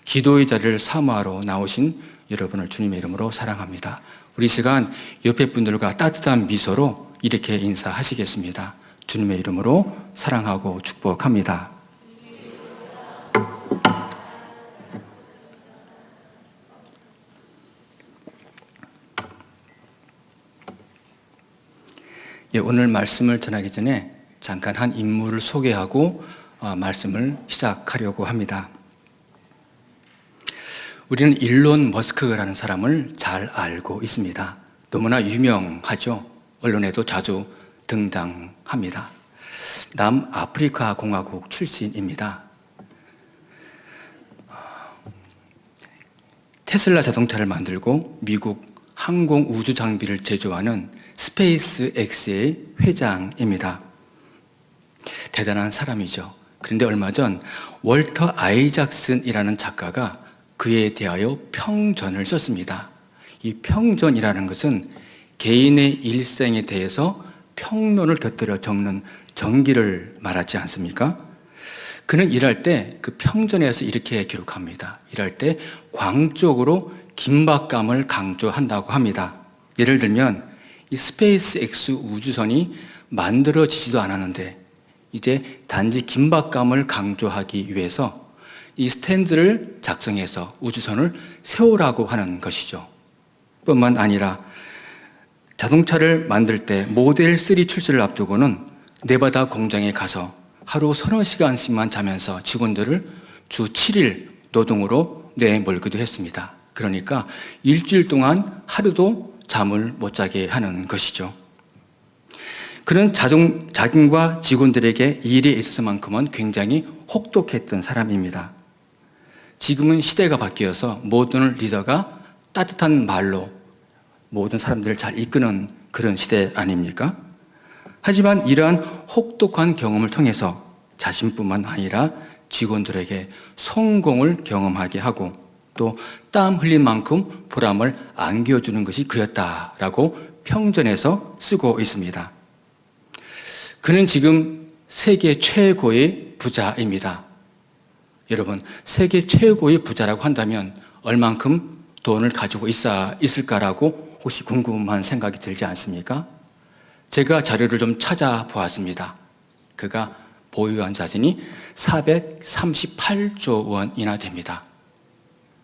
기도의 자리를 사모하러 나오신 여러분을 주님의 이름으로 사랑합니다. 우리 시간 옆에 분들과 따뜻한 미소로 이렇게 인사하시겠습니다. 주님의 이름으로 사랑하고 축복합니다. 오늘 말씀을 전하기 전에 잠깐 한 인물을 소개하고 말씀을 시작하려고 합니다. 우리는 일론 머스크라는 사람을 잘 알고 있습니다. 너무나 유명하죠. 언론에도 자주 등장합니다. 남아프리카 공화국 출신입니다. 테슬라 자동차를 만들고 미국 항공 우주 장비를 제조하는 스페이스 X의 회장입니다. 대단한 사람이죠. 그런데 얼마 전 월터 아이작슨이라는 작가가 그에 대하여 평전을 썼습니다. 이 평전이라는 것은 개인의 일생에 대해서 평론을 곁들여 적는 전기를 말하지 않습니까? 그는 일할 때 그 평전에서 이렇게 기록합니다. 일할 때 광적으로 긴박감을 강조한다고 합니다. 예를 들면 이 스페이스 X 우주선이 만들어지지도 않았는데 이제 단지 긴박감을 강조하기 위해서 이 스탠드를 작성해서 우주선을 세우라고 하는 것이죠. 뿐만 아니라 자동차를 만들 때 모델 3 출시를 앞두고는 네바다 공장에 가서 하루 서너 시간씩만 자면서 직원들을 주 7일 노동으로 내몰기도 했습니다. 그러니까 일주일 동안 하루도 잠을 못 자게 하는 것이죠. 그는 자신과 직원들에게 일에 있어서만큼은 굉장히 혹독했던 사람입니다. 지금은 시대가 바뀌어서 모든 리더가 따뜻한 말로 모든 사람들을 잘 이끄는 그런 시대 아닙니까? 하지만 이러한 혹독한 경험을 통해서 자신뿐만 아니라 직원들에게 성공을 경험하게 하고 또 땀 흘린 만큼 보람을 안겨주는 것이 그였다라고 평전에서 쓰고 있습니다. 그는 지금 세계 최고의 부자입니다. 여러분, 세계 최고의 부자라고 한다면 얼만큼 돈을 가지고 있을까라고 혹시 궁금한 생각이 들지 않습니까? 제가 자료를 좀 찾아보았습니다. 그가 보유한 자산이 438조 원이나 됩니다.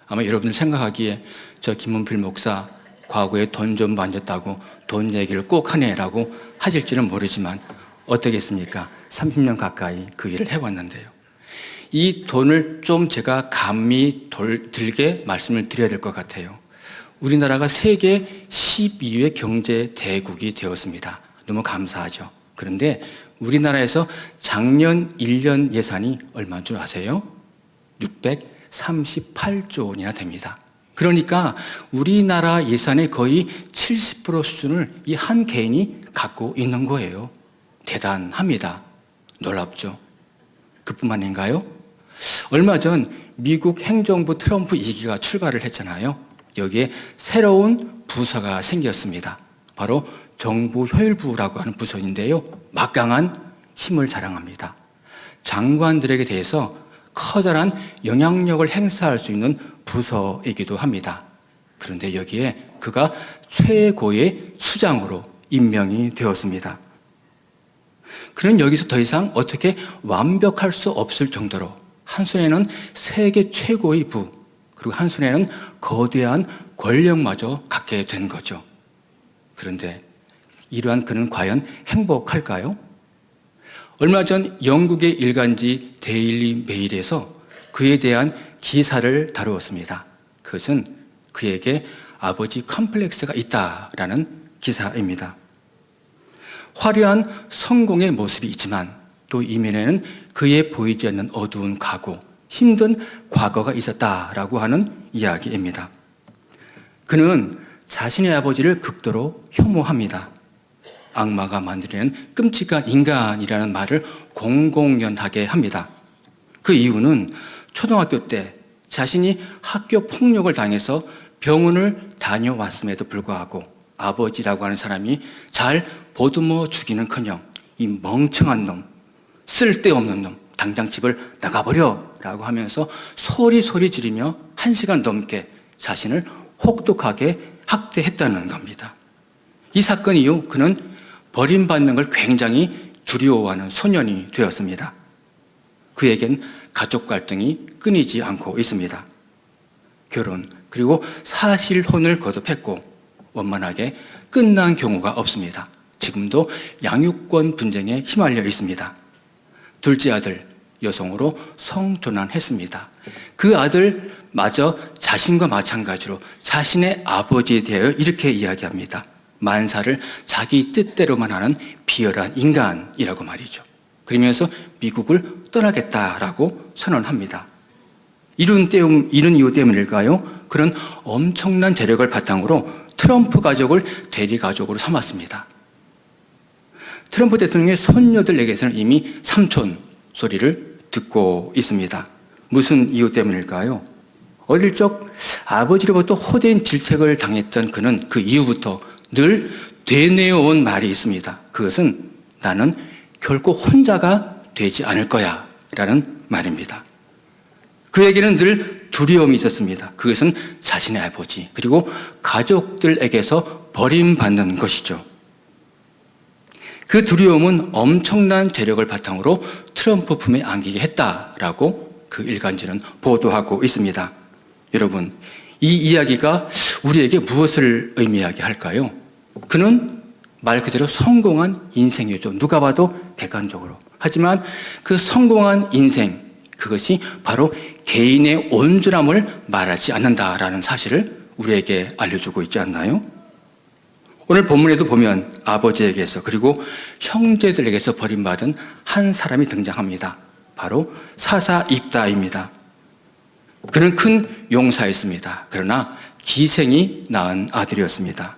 아마 여러분들 생각하기에 저 김문필 목사 과거에 돈 좀 만졌다고 돈 얘기를 꼭 하네라고 하실지는 모르지만 어떻겠습니까? 30년 가까이 그 일을 해왔는데요. 이 돈을 좀 제가 감이 들게 말씀을 드려야 될 것 같아요. 우리나라가 세계 12위 경제 대국이 되었습니다. 너무 감사하죠. 그런데 우리나라에서 작년 1년 예산이 얼마인 줄 아세요? 638조 원이나 됩니다. 그러니까 우리나라 예산의 거의 70% 수준을 이 한 개인이 갖고 있는 거예요. 대단합니다. 놀랍죠? 그뿐만인가요? 얼마 전 미국 행정부 트럼프 2기가 출발을 했잖아요. 여기에 새로운 부서가 생겼습니다. 바로 정부 효율부라고 하는 부서인데요. 막강한 힘을 자랑합니다. 장관들에게 대해서 커다란 영향력을 행사할 수 있는 부서이기도 합니다. 그런데 여기에 그가 최고의 수장으로 임명이 되었습니다. 그는 여기서 더 이상 어떻게 완벽할 수 없을 정도로 한 손에는 세계 최고의 부, 그리고 한 손에는 거대한 권력마저 갖게 된 거죠. 그런데 이러한 그는 과연 행복할까요? 얼마 전 영국의 일간지 데일리 메일에서 그에 대한 기사를 다루었습니다. 그것은 그에게 아버지 컴플렉스가 있다라는 기사입니다. 화려한 성공의 모습이 있지만 또 이면에는 그에 보이지 않는 어두운 과거, 힘든 과거가 있었다라고 하는 이야기입니다. 그는 자신의 아버지를 극도로 혐오합니다. 악마가 만들어낸 끔찍한 인간이라는 말을 공공연하게 합니다. 그 이유는 초등학교 때 자신이 학교 폭력을 당해서 병원을 다녀왔음에도 불구하고 아버지라고 하는 사람이 잘 보듬어 주기는커녕 이 멍청한 놈, 쓸데없는 놈, 당장 집을 나가버려 라고 하면서 소리 지르며 1시간 넘게 자신을 혹독하게 학대했다는 겁니다. 이 사건 이후 그는 버림받는 걸 굉장히 두려워하는 소년이 되었습니다. 그에겐 가족 갈등이 끊이지 않고 있습니다. 결혼 그리고 사실혼을 거듭했고 원만하게 끝난 경우가 없습니다. 지금도 양육권 분쟁에 휘말려 있습니다. 둘째 아들 여성으로 성전환했습니다. 그 아들마저 자신과 마찬가지로 자신의 아버지에 대하여 이렇게 이야기합니다. 만사를 자기 뜻대로만 하는 비열한 인간이라고 말이죠. 그러면서 미국을 떠나겠다라고 선언합니다. 이런 이유 때문일까요? 그런 엄청난 재력을 바탕으로 트럼프 가족을 대리 가족으로 삼았습니다. 트럼프 대통령의 손녀들에게서는 이미 삼촌 소리를 듣고 있습니다. 무슨 이유 때문일까요? 어릴 적 아버지로부터 호된 질책을 당했던 그는 그 이후부터 늘 되뇌어온 말이 있습니다. 그것은 나는 결코 혼자가 되지 않을 거야 라는 말입니다. 그에게는 늘 두려움이 있었습니다. 그것은 자신의 아버지 그리고 가족들에게서 버림받는 것이죠. 그 두려움은 엄청난 재력을 바탕으로 트럼프 품에 안기게 했다라고 그 일간지는 보도하고 있습니다. 여러분, 이 이야기가 우리에게 무엇을 의미하게 할까요? 그는 말 그대로 성공한 인생이었죠. 누가 봐도 객관적으로. 하지만 그 성공한 인생, 그것이 바로 개인의 온전함을 말하지 않는다라는 사실을 우리에게 알려주고 있지 않나요? 오늘 본문에도 보면 아버지에게서 그리고 형제들에게서 버림받은 한 사람이 등장합니다. 바로 사사 입다입니다. 그는 큰 용사였습니다. 그러나 기생이 낳은 아들이었습니다.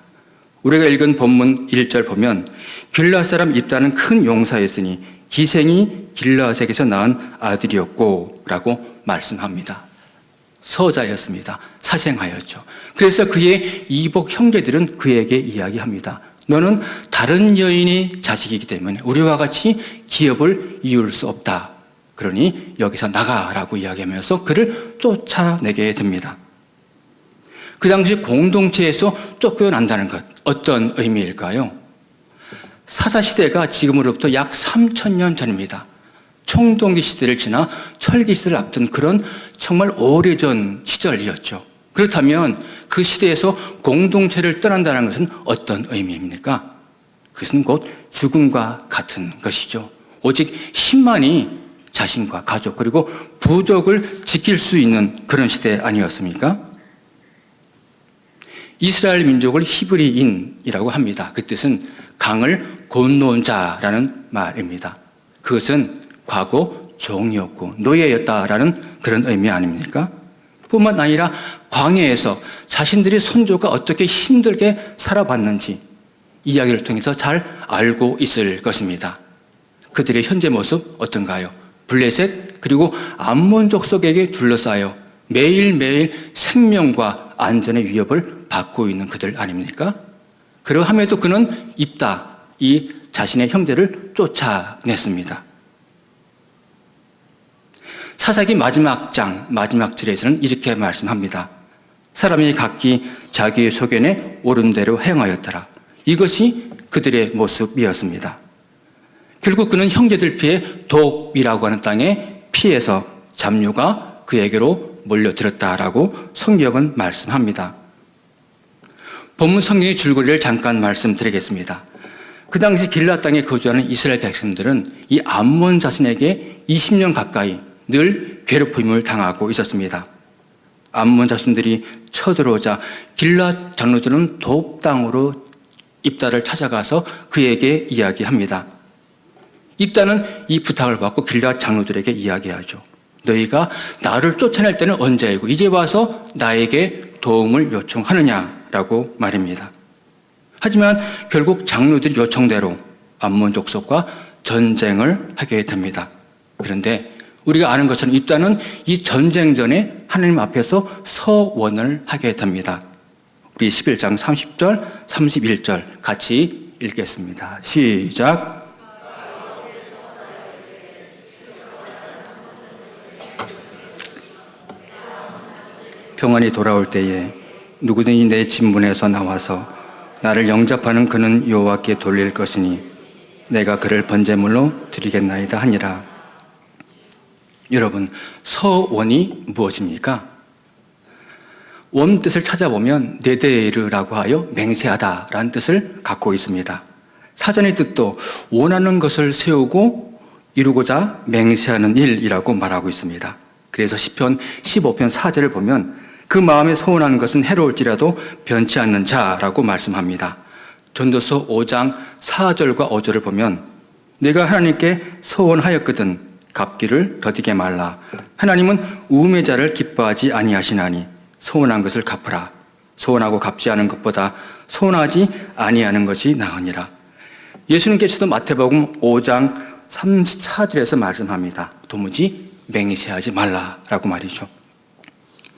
우리가 읽은 본문 1절 보면 길르앗 사람 입다는 큰 용사였으니 기생이 길르앗에게서 낳은 아들이었고 라고 말씀합니다. 서자였습니다. 사생하였죠. 그래서 그의 이복 형제들은 그에게 이야기합니다. 너는 다른 여인의 자식이기 때문에 우리와 같이 기업을 이룰 수 없다. 그러니 여기서 나가라고 이야기하면서 그를 쫓아내게 됩니다. 그 당시 공동체에서 쫓겨난다는 것, 어떤 의미일까요? 사사시대가 지금으로부터 약 3,000년 전입니다. 청동기 시대를 지나 철기 시대를 앞둔 그런 정말 오래전 시절이었죠. 그렇다면 그 시대에서 공동체를 떠난다는 것은 어떤 의미입니까? 그것은 곧 죽음과 같은 것이죠. 오직 힘만이 자신과 가족 그리고 부족을 지킬 수 있는 그런 시대 아니었습니까? 이스라엘 민족을 히브리인이라고 합니다. 그 뜻은 강을 건너온 자라는 말입니다. 그것은 과거 종이었고 노예였다라는 그런 의미 아닙니까? 뿐만 아니라 광야에서 자신들의 선조가 어떻게 힘들게 살아봤는지 이야기를 통해서 잘 알고 있을 것입니다. 그들의 현재 모습 어떤가요? 블레셋 그리고 암몬 족속에게 둘러싸여 매일매일 생명과 안전의 위협을 받고 있는 그들 아닙니까? 그러함에도 그는 입다, 이 자신의 형제를 쫓아냈습니다. 사사기 마지막 장, 마지막 절에서는 이렇게 말씀합니다. 사람이 각기 자기의 소견에 옳은 대로 행하였더라. 이것이 그들의 모습이었습니다. 결국 그는 형제들 피해 돕이라고 하는 땅에 피해서 잡류가 그에게로 몰려들었다라고 성경은 말씀합니다. 본문 성경의 줄거리를 잠깐 말씀드리겠습니다. 그 당시 길르앗 땅에 거주하는 이스라엘 백성들은 이 암몬 자손에게 20년 가까이 늘 괴롭힘을 당하고 있었습니다. 암몬 자손들이 쳐들어오자 길르앗 장로들은 돕 땅으로 입다를 찾아가서 그에게 이야기합니다. 입다는 이 부탁을 받고 길르앗 장로들에게 이야기하죠. 너희가 나를 쫓아낼 때는 언제이고 이제 와서 나에게 도움을 요청하느냐라고 말입니다. 하지만 결국 장로들의 요청대로 암몬 족속과 전쟁을 하게 됩니다. 그런데 우리가 아는 것처럼 입다는 이 전쟁 전에 하나님 앞에서 서원을 하게 됩니다. 우리 11장 30절, 31절 같이 읽겠습니다. 시작. 평안히 돌아올 때에 누구든지 내 집 문에서 나와서 나를 영접하는 그는 여호와께 돌릴 것이니 내가 그를 번제물로 드리겠나이다 하니라. 여러분, 서원이 무엇입니까? 원 뜻을 찾아보면 네데르라고 하여 맹세하다라는 뜻을 갖고 있습니다. 사전의 뜻도 원하는 것을 세우고 이루고자 맹세하는 일이라고 말하고 있습니다. 그래서 시편 15편 4절을 보면 그 마음에 소원하는 것은 해로울지라도 변치 않는 자라고 말씀합니다. 전도서 5장 4절과 5절을 보면 내가 하나님께 소원하였거든 갚기를 더디게 말라. 하나님은 우매자를 기뻐하지 아니하시나니 소원한 것을 갚으라. 소원하고 갚지 않은 것보다 소원하지 아니하는 것이 나으니라. 예수님께서도 마태복음 5장 34절에서 말씀합니다. 도무지 맹세하지 말라라고 말이죠.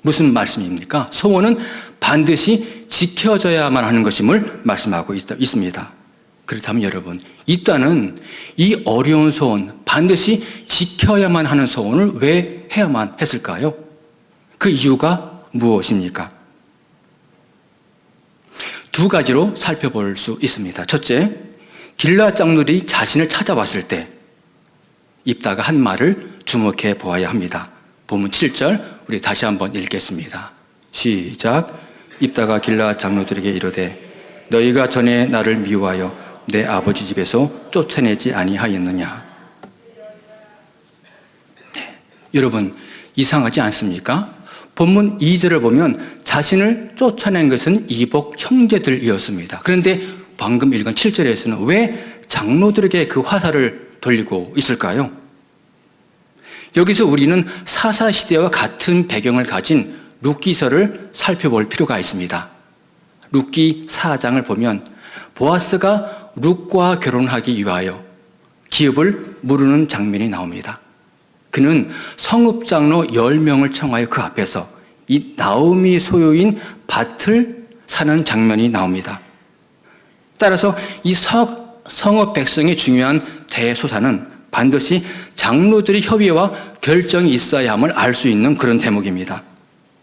무슨 말씀입니까? 소원은 반드시 지켜져야만 하는 것임을 말씀하고 있습니다. 그렇다면 여러분, 입다는 이 어려운 소원, 반드시 지켜야만 하는 소원을 왜 해야만 했을까요? 그 이유가 무엇입니까? 두 가지로 살펴볼 수 있습니다. 첫째, 길르앗 장로들이 자신을 찾아왔을 때 입다가 한 말을 주목해 보아야 합니다. 본문 7절 우리 다시 한번 읽겠습니다. 시작. 입다가 길르앗 장로들에게 이르되 너희가 전에 나를 미워하여 내 아버지 집에서 쫓아내지 아니하였느냐. 네. 여러분, 이상하지 않습니까? 본문 2절을 보면 자신을 쫓아낸 것은 이복 형제들이었습니다. 그런데 방금 읽은 7절에서는 왜 장로들에게 그 화살을 돌리고 있을까요? 여기서 우리는 사사시대와 같은 배경을 가진 룻기서를 살펴볼 필요가 있습니다. 룻기 4장을 보면 보아스가 룻과 결혼하기 위하여 기업을 물으는 장면이 나옵니다. 그는 성읍장로 10명을 청하여 그 앞에서 이 나오미 소유인 밭을 사는 장면이 나옵니다. 따라서 이 성읍 백성의 중요한 대소사는 반드시 장로들의 협의와 결정이 있어야 함을 알 수 있는 그런 대목입니다.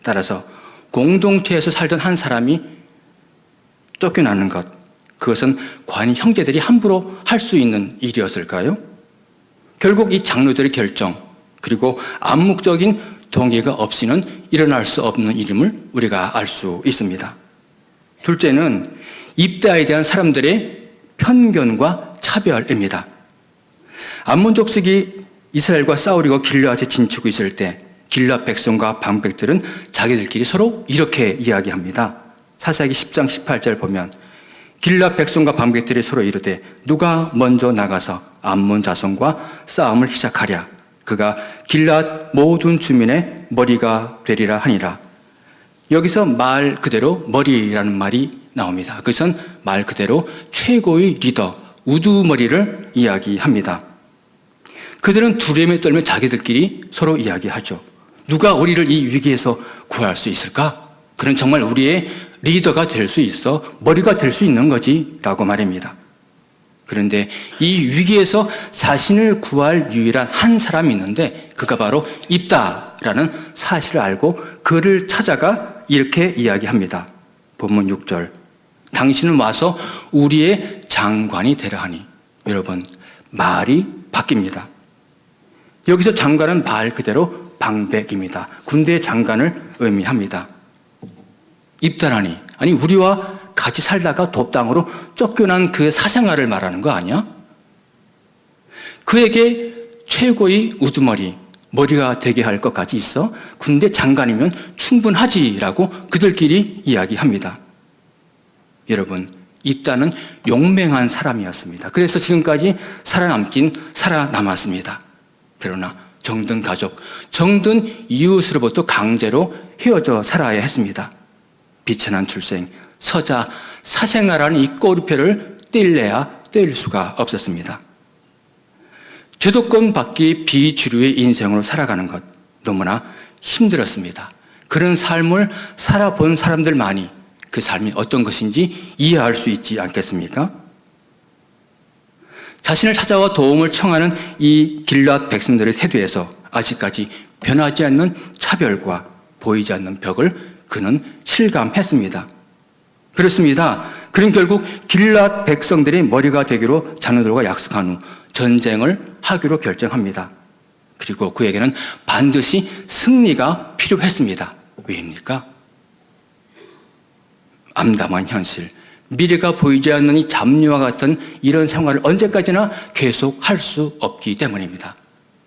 따라서 공동체에서 살던 한 사람이 쫓겨나는 것, 그것은 과연 형제들이 함부로 할 수 있는 일이었을까요? 결국 이 장로들의 결정, 그리고 암묵적인 동기가 없이는 일어날 수 없는 일임을 우리가 알 수 있습니다. 둘째는 입다에 대한 사람들의 편견과 차별입니다. 암몬 족속이 이스라엘과 싸우려고 길르앗에 진치고 있을 때 길르앗 백성과 방백들은 자기들끼리 서로 이렇게 이야기합니다. 사사기 10장 18절 보면 길르앗 백성과 방백들이 서로 이르되 누가 먼저 나가서 암몬 자손과 싸움을 시작하랴. 그가 길르앗 모든 주민의 머리가 되리라 하니라. 여기서 말 그대로 머리라는 말이 나옵니다. 그것은 말 그대로 최고의 리더, 우두머리를 이야기합니다. 그들은 두려움에 떨며 자기들끼리 서로 이야기하죠. 누가 우리를 이 위기에서 구할 수 있을까? 그는 정말 우리의 리더가 될 수 있어, 머리가 될 수 있는 거지 라고 말합니다. 그런데 이 위기에서 자신을 구할 유일한 한 사람이 있는데 그가 바로 입다라는 사실을 알고 그를 찾아가 이렇게 이야기합니다. 본문 6절. 당신은 와서 우리의 장관이 되라 하니. 여러분, 말이 바뀝니다. 여기서 장관은 말 그대로 방백입니다. 군대 장관을 의미합니다. 입다라니, 아니 우리와 같이 살다가 돕당으로 쫓겨난 그 사생활을 말하는 거 아니야? 그에게 최고의 우두머리, 머리가 되게 할 것까지 있어? 군대 장관이면 충분하지라고 그들끼리 이야기합니다. 여러분, 입다는 용맹한 사람이었습니다. 그래서 지금까지 살아남았습니다. 그러나 정든 가족, 정든 이웃으로부터 강제로 헤어져 살아야 했습니다. 비천한 출생, 서자, 사생아라는 이 꼬리표를 떼려야 뗄 수가 없었습니다. 제도권 밖의 비주류의 인생으로 살아가는 것 너무나 힘들었습니다. 그런 삶을 살아본 사람들만이 그 삶이 어떤 것인지 이해할 수 있지 않겠습니까? 자신을 찾아와 도움을 청하는 이 길르앗 백성들의 태도에서 아직까지 변하지 않는 차별과 보이지 않는 벽을 그는 실감했습니다. 그렇습니다. 그는 결국 길앗 백성들의 머리가 되기로 자녀들과 약속한 후 전쟁을 하기로 결정합니다. 그리고 그에게는 반드시 승리가 필요했습니다. 왜입니까? 암담한 현실, 미래가 보이지 않는 이 잡류와 같은 이런 생활을 언제까지나 계속할 수 없기 때문입니다.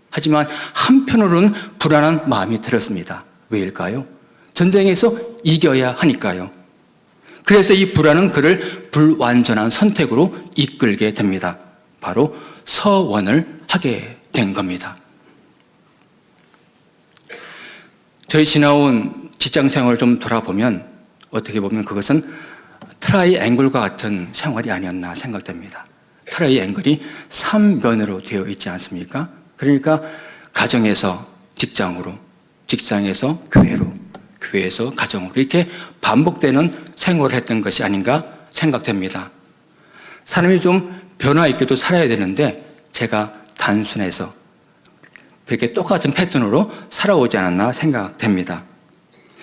하지만 한편으로는 불안한 마음이 들었습니다. 왜일까요? 전쟁에서 이겨야 하니까요. 그래서 이 불안은 그를 불완전한 선택으로 이끌게 됩니다. 바로 서원을 하게 된 겁니다. 저희 지나온 직장 생활을 좀 돌아보면 어떻게 보면 그것은 트라이앵글과 같은 생활이 아니었나 생각됩니다. 트라이앵글이 3면으로 되어 있지 않습니까? 그러니까 가정에서 직장으로, 직장에서 교회로, 교회에서 가정으로 이렇게 반복되는 생활을 했던 것이 아닌가 생각됩니다. 사람이 좀 변화 있게도 살아야 되는데 제가 단순해서 그렇게 똑같은 패턴으로 살아오지 않았나 생각됩니다.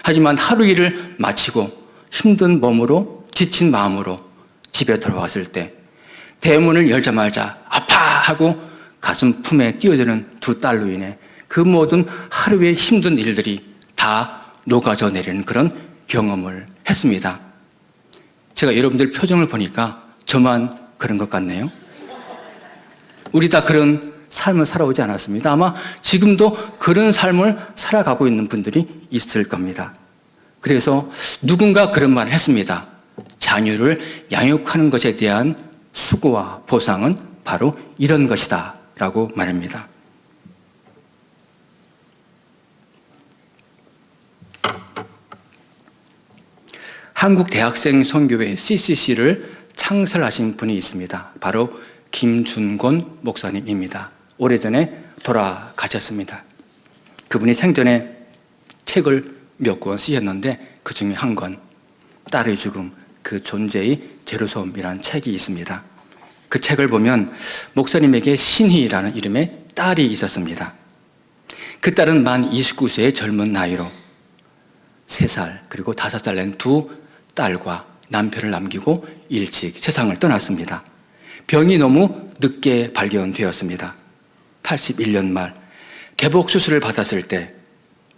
하지만 하루 일을 마치고 힘든 몸으로 지친 마음으로 집에 들어왔을 때 대문을 열자마자 아파 하고 가슴 품에 뛰어드는 두 딸로 인해 그 모든 하루의 힘든 일들이 다 녹아져 내리는 그런 경험을 했습니다. 제가 여러분들 표정을 보니까 저만 그런 것 같네요. 우리 다 그런 삶을 살아오지 않았습니다. 아마 지금도 그런 삶을 살아가고 있는 분들이 있을 겁니다. 그래서 누군가 그런 말을 했습니다. 자녀를 양육하는 것에 대한 수고와 보상은 바로 이런 것이다 라고 말합니다. 한국대학생 선교회 CCC를 창설하신 분이 있습니다. 바로 김준곤 목사님입니다. 오래전에 돌아가셨습니다. 그분이 생전에 책을 몇 권 쓰셨는데 그 중에 한 권, 딸의 죽음, 그 존재의 제로섬이라는 책이 있습니다. 그 책을 보면 목사님에게 신희라는 이름의 딸이 있었습니다. 그 딸은 만 29세의 젊은 나이로 3살 그리고 5살 낸 두 딸과 남편을 남기고 일찍 세상을 떠났습니다. 병이 너무 늦게 발견되었습니다. 81년 말 개복 수술을 받았을 때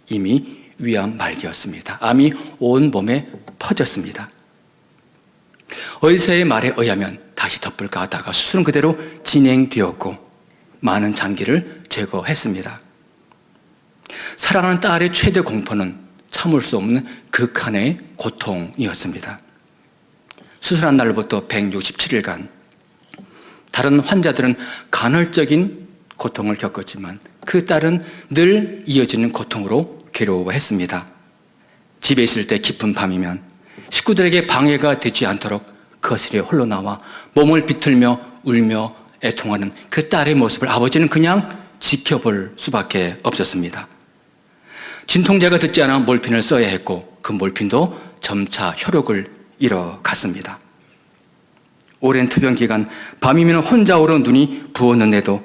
이미 위암 말기였습니다. 암이 온 몸에 퍼졌습니다. 의사의 말에 의하면 다시 덮을까 하다가 수술은 그대로 진행되었고 많은 장기를 제거했습니다. 사랑하는 딸의 최대 공포는 참을 수 없는 극한의 고통이었습니다. 수술한 날로부터 167일간 다른 환자들은 간헐적인 고통을 겪었지만 그 딸은 늘 이어지는 고통으로 괴로워했습니다. 집에 있을 때 깊은 밤이면 식구들에게 방해가 되지 않도록 거실에 홀로 나와 몸을 비틀며 울며 애통하는 그 딸의 모습을 아버지는 그냥 지켜볼 수밖에 없었습니다. 진통제가 듣지 않아 몰핀을 써야 했고 그 몰핀도 점차 효력을 잃어갔습니다. 오랜 투병 기간 밤이면 혼자 오른 눈이 부었는데도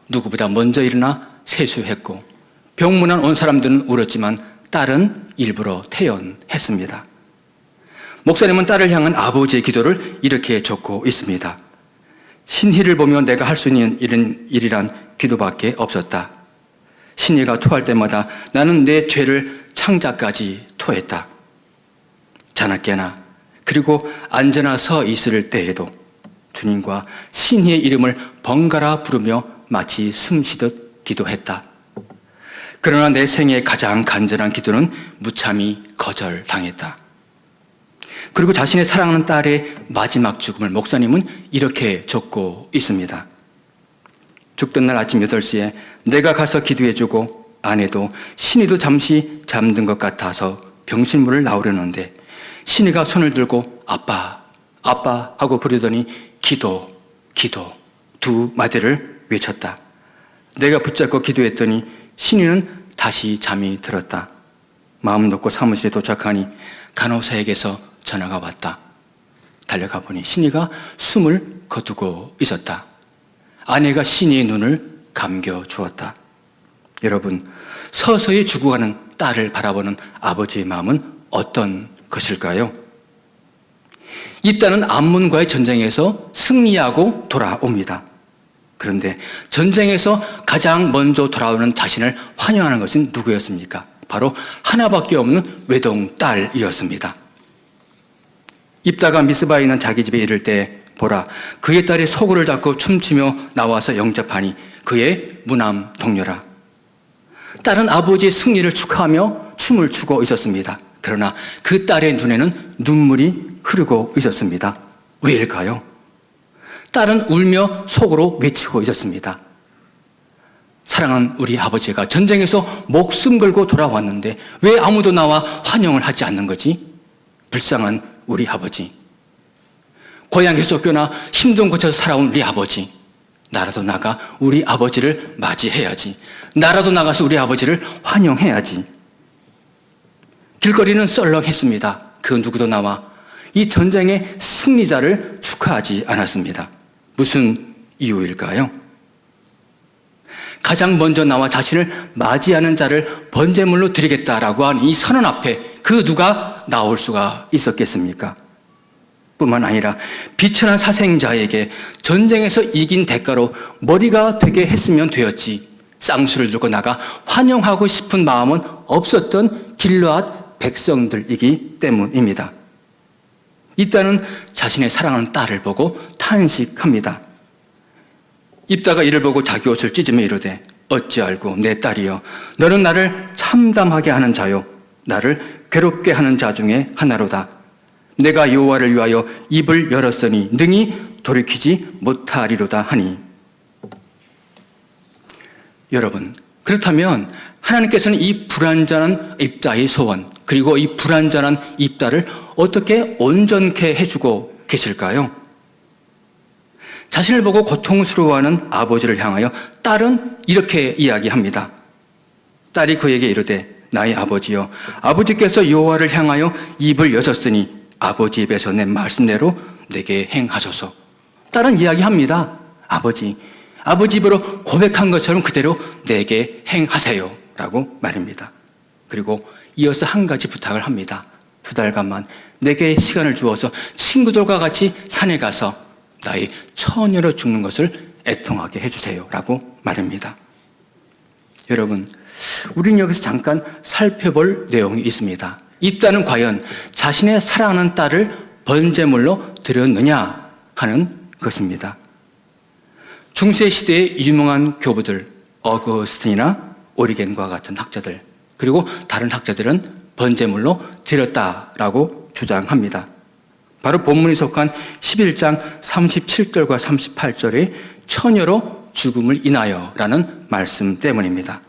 누구보다 먼저 일어나 세수했고 병문안 온 사람들은 울었지만 딸은 일부러 퇴원했습니다. 목사님은 딸을 향한 아버지의 기도를 이렇게 적고 있습니다. 신희를 보며 내가 할 수 있는 일이란 기도밖에 없었다. 신희가 토할 때마다 나는 내 죄를 창자까지 토했다. 자나깨나 그리고 앉아나 서 있을 때에도 주님과 신희의 이름을 번갈아 부르며 마치 숨쉬듯 기도했다. 그러나 내 생애 가장 간절한 기도는 무참히 거절당했다. 그리고 자신의 사랑하는 딸의 마지막 죽음을 목사님은 이렇게 적고 있습니다. 죽던 날 아침 8시에 내가 가서 기도해주고 아내도 신이도 잠시 잠든 것 같아서 병실문을 나오려는데 신이가 손을 들고 아빠, 아빠 하고 부르더니 기도, 기도 두 마디를 외쳤다. 내가 붙잡고 기도했더니 신이는 다시 잠이 들었다. 마음 놓고 사무실에 도착하니 간호사에게서 전화가 왔다. 달려가 보니 신이가 숨을 거두고 있었다. 아내가 신이의 눈을 감겨주었다. 여러분, 서서히 죽어가는 딸을 바라보는 아버지의 마음은 어떤 것일까요? 입다는 암몬과의 전쟁에서 승리하고 돌아옵니다. 그런데 전쟁에서 가장 먼저 돌아오는 자신을 환영하는 것은 누구였습니까? 바로 하나밖에 없는 외동딸이었습니다. 입다가 미스바에 있는 자기 집에 이를 때 보라, 그의 딸이 소굴을 닦고 춤추며 나와서 영접하니 그의 무남 동료라. 딸은 아버지의 승리를 축하하며 춤을 추고 있었습니다. 그러나 그 딸의 눈에는 눈물이 흐르고 있었습니다. 왜일까요? 딸은 울며 속으로 외치고 있었습니다. 사랑하는 우리 아버지가 전쟁에서 목숨 걸고 돌아왔는데 왜 아무도 나와 환영을 하지 않는 거지? 불쌍한 우리 아버지. 고향에 쫓겨나 힘든 곳에서 살아온 우리 아버지. 나라도 나가 우리 아버지를 맞이해야지. 나라도 나가서 우리 아버지를 환영해야지. 길거리는 썰렁했습니다. 그 누구도 나와 이 전쟁의 승리자를 축하하지 않았습니다. 무슨 이유일까요? 가장 먼저 나와 자신을 맞이하는 자를 번제물로 드리겠다라고 한 이 선언 앞에 그 누가 나올 수가 있었겠습니까? 뿐만 아니라 비천한 사생자에게 전쟁에서 이긴 대가로 머리가 되게 했으면 되었지 쌍수를 들고 나가 환영하고 싶은 마음은 없었던 길르앗 백성들이기 때문입니다. 입다는 자신의 사랑하는 딸을 보고 탄식합니다. 입다가 이를 보고 자기 옷을 찢으며 이르되 어찌 알고 내 딸이여 너는 나를 참담하게 하는 자요 나를 괴롭게 하는 자 중에 하나로다. 내가 여호와를 위하여 입을 열었으니 능히 돌이키지 못하리로다 하니. 여러분, 그렇다면 하나님께서는 이 불완전한 입다의 소원 그리고 이 불완전한 입다를 어떻게 온전케 해주고 계실까요? 자신을 보고 고통스러워하는 아버지를 향하여 딸은 이렇게 이야기합니다. 딸이 그에게 이르되 나의 아버지여 아버지께서 여호와를 향하여 입을 여셨으니 아버지 입에서 낸 말씀대로 내게 행하소서. 딸은 이야기합니다. 아버지 입으로 고백한 것처럼 그대로 내게 행하세요 라고 말입니다. 그리고 이어서 한 가지 부탁을 합니다. 2달간만 내게 시간을 주어서 친구들과 같이 산에 가서 나의 처녀로 죽는 것을 애통하게 해주세요 라고 말합니다. 여러분, 우리는 여기서 잠깐 살펴볼 내용이 있습니다. 입다는 과연 자신의 사랑하는 딸을 번제물로 드렸느냐 하는 것입니다. 중세 시대의 유명한 교부들 어거스틴이나 오리겐과 같은 학자들 그리고 다른 학자들은 번제물로 드렸다라고 주장합니다. 바로 본문이 속한 11장 37절과 38절의 처녀로 죽음을 인하여라는 말씀 때문입니다.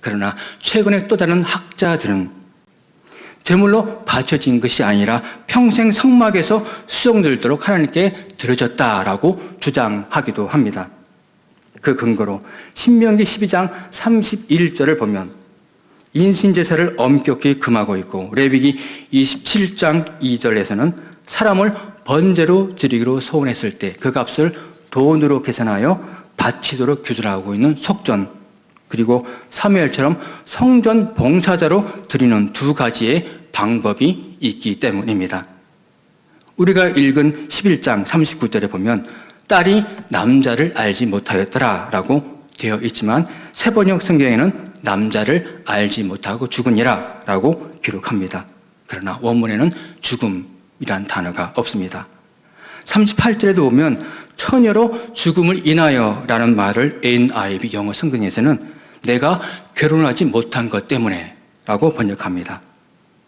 그러나 최근에 또 다른 학자들은 제물로 바쳐진 것이 아니라 평생 성막에서 수종들도록 하나님께 드려졌다라고 주장하기도 합니다. 그 근거로 신명기 12장 31절을 보면 인신제사를 엄격히 금하고 있고 레위기 27장 2절에서는 사람을 번제로 드리기로 소원했을 때 그 값을 돈으로 계산하여 바치도록 규정하고 있는 속전 그리고 사무엘처럼 성전 봉사자로 드리는 2가지의 방법이 있기 때문입니다. 우리가 읽은 11장 39절에 보면 딸이 남자를 알지 못하였더라 라고 되어 있지만 세번역 성경에는 남자를 알지 못하고 죽으니라 라고 기록합니다. 그러나 원문에는 죽음이란 단어가 없습니다. 38절에도 보면 처녀로 죽음을 인하여 라는 말을 NIV 영어 성경에서는 내가 결혼하지 못한 것 때문에 라고 번역합니다.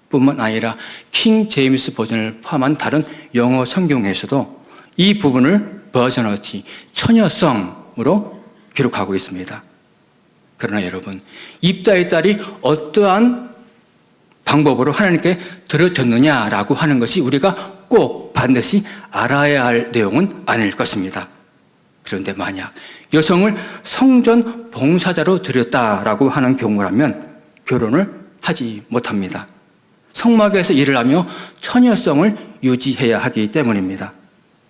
뿐만 아니라 킹 제임스 버전을 포함한 다른 영어 성경에서도 이 부분을 버저너티, 처녀성으로 기록하고 있습니다. 그러나 여러분, 입다의 딸이 어떠한 방법으로 하나님께 드려졌느냐라고 하는 것이 우리가 꼭 반드시 알아야 할 내용은 아닐 것입니다. 그런데 만약 여성을 성전 봉사자로 드렸다라고 하는 경우라면 결혼을 하지 못합니다. 성막에서 일을 하며 처녀성을 유지해야 하기 때문입니다.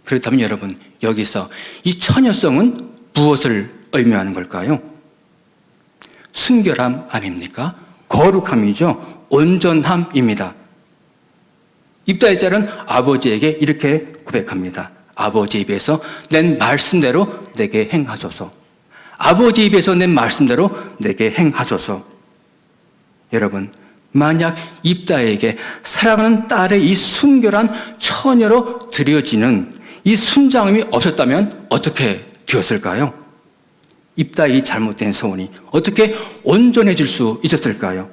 그렇다면 여러분, 여기서 이 처녀성은 무엇을 의미하는 걸까요? 순결함 아닙니까? 거룩함이죠. 온전함입니다. 입다의 딸은 아버지에게 이렇게 고백합니다. 아버지 입에서 낸 말씀대로 내게 행하소서. 아버지 입에서 낸 말씀대로 내게 행하소서. 여러분, 만약 입다에게 사랑하는 딸의 이 순결한 처녀로 드려지는 이 순장함이 없었다면 어떻게 되었을까요? 입다의 잘못된 소원이 어떻게 온전해질 수 있었을까요?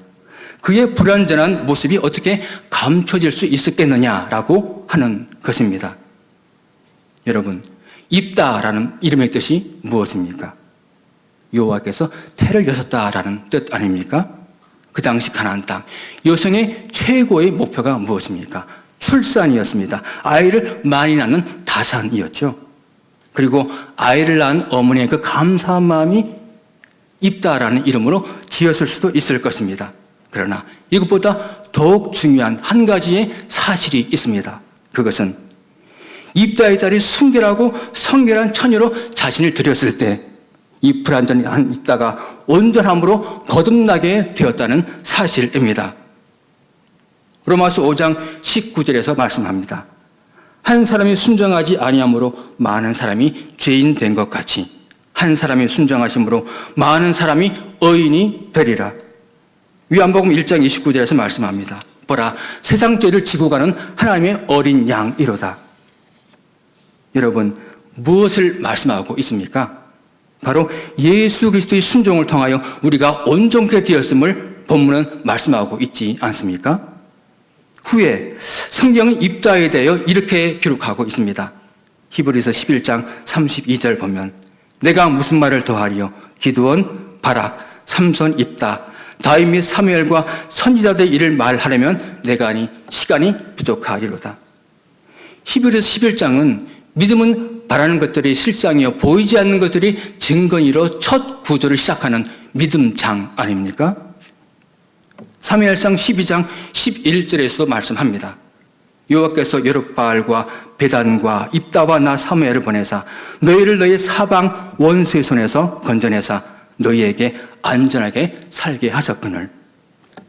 그의 불완전한 모습이 어떻게 감춰질 수 있었겠느냐라고 하는 것입니다. 여러분, 입다라는 이름의 뜻이 무엇입니까? 여호와께서 태를 여셨다라는 뜻 아닙니까? 그 당시 가나안 땅, 여성의 최고의 목표가 무엇입니까? 출산이었습니다. 아이를 많이 낳는 다산이었죠. 그리고 아이를 낳은 어머니의 그 감사한 마음이 입다라는 이름으로 지었을 수도 있을 것입니다. 그러나 이것보다 더욱 중요한 한 가지의 사실이 있습니다. 그것은 입다의 딸이 순결하고 성결한 처녀로 자신을 드렸을 때 이 불완전한 입다가 온전함으로 거듭나게 되었다는 사실입니다. 로마서 5장 19절에서 말씀합니다. 한 사람이 순종하지 아니함으로 많은 사람이 죄인 된 것 같이 한 사람이 순종하심으로 많은 사람이 의인이 되리라. 요한복음 1장 29절에서 말씀합니다. 보라, 세상 죄를 지고 가는 하나님의 어린 양이로다. 여러분, 무엇을 말씀하고 있습니까? 바로 예수 그리스도의 순종을 통하여 우리가 온전케 되었음을 본문은 말씀하고 있지 않습니까? 후에 성경은 입다에 대하여 이렇게 기록하고 있습니다. 히브리서 11장 32절 보면 내가 무슨 말을 더하리요? 기드온, 바락, 삼손, 입다, 다윗 및 사무엘과 선지자들의 일을 말하려면 내가 아니 시간이 부족하리로다. 히브리서 11장은 믿음은 바라는 것들이 실상이요 보이지 않는 것들이 증거이로 첫 구조를 시작하는 믿음장 아닙니까? 사무엘상 12장 11절에서도 말씀합니다. 여호와께서 여룹바알과 베단과 입다와 나 사무엘을 보내사 너희를 너희 사방 원수의 손에서 건져내사 너희에게 안전하게 살게 하셨거늘.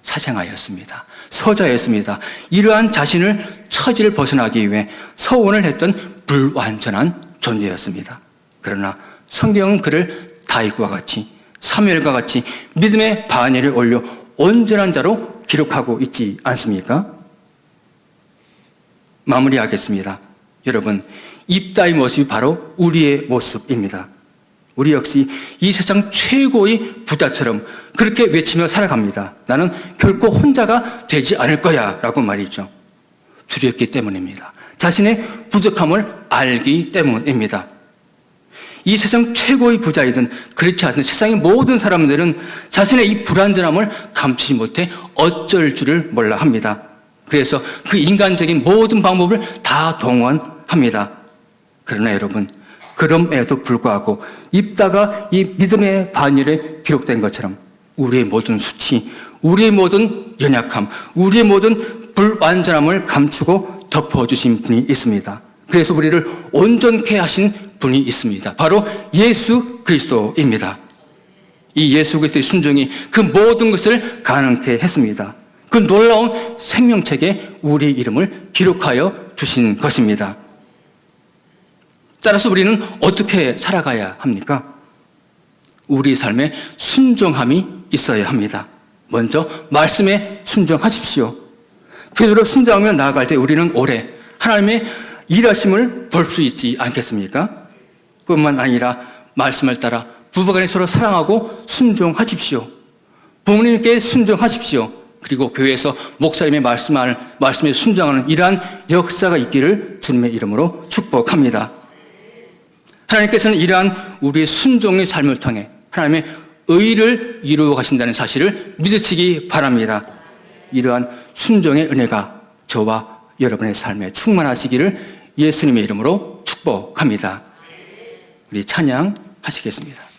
사생아였습니다. 서자였습니다. 이러한 자신을 처지를 벗어나기 위해 서원을 했던 불완전한 존재였습니다. 그러나 성경은 그를 다윗과 같이 사무엘과 같이 믿음의 반열에 올려 온전한 자로 기록하고 있지 않습니까? 마무리하겠습니다. 여러분, 입다의 모습이 바로 우리의 모습입니다. 우리 역시 이 세상 최고의 부자처럼 그렇게 외치며 살아갑니다. 나는 결코 혼자가 되지 않을 거야 라고 말이죠. 두렵기 때문입니다. 자신의 부족함을 알기 때문입니다. 이 세상 최고의 부자이든 그렇지 않은 세상의 모든 사람들은 자신의 이 불완전함을 감추지 못해 어쩔 줄을 몰라 합니다. 그래서 그 인간적인 모든 방법을 다 동원합니다. 그러나 여러분, 그럼에도 불구하고 입다가 이 믿음의 반열에 기록된 것처럼 우리의 모든 수치, 우리의 모든 연약함, 우리의 모든 불완전함을 감추고 덮어주신 분이 있습니다. 그래서 우리를 온전케 하신 분이 있습니다. 바로 예수 그리스도입니다. 이 예수 그리스도의 순종이 그 모든 것을 가능케 했습니다. 그 놀라운 생명책에 우리 이름을 기록하여 주신 것입니다. 따라서 우리는 어떻게 살아가야 합니까? 우리 삶에 순종함이 있어야 합니다. 먼저 말씀에 순종하십시오. 그대로 순종하며 나아갈 때 우리는 오래 하나님의 일하심을 볼 수 있지 않겠습니까? 뿐만 아니라 말씀을 따라 부부간에 서로 사랑하고 순종하십시오. 부모님께 순종하십시오. 그리고 교회에서 목사님의 말씀에 순종하는 이러한 역사가 있기를 주님의 이름으로 축복합니다. 하나님께서는 이러한 우리의 순종의 삶을 통해 하나님의 의를 이루어 가신다는 사실을 믿으시기 바랍니다. 이러한 순종의 은혜가 저와 여러분의 삶에 충만하시기를 예수님의 이름으로 축복합니다. 우리 찬양하시겠습니다.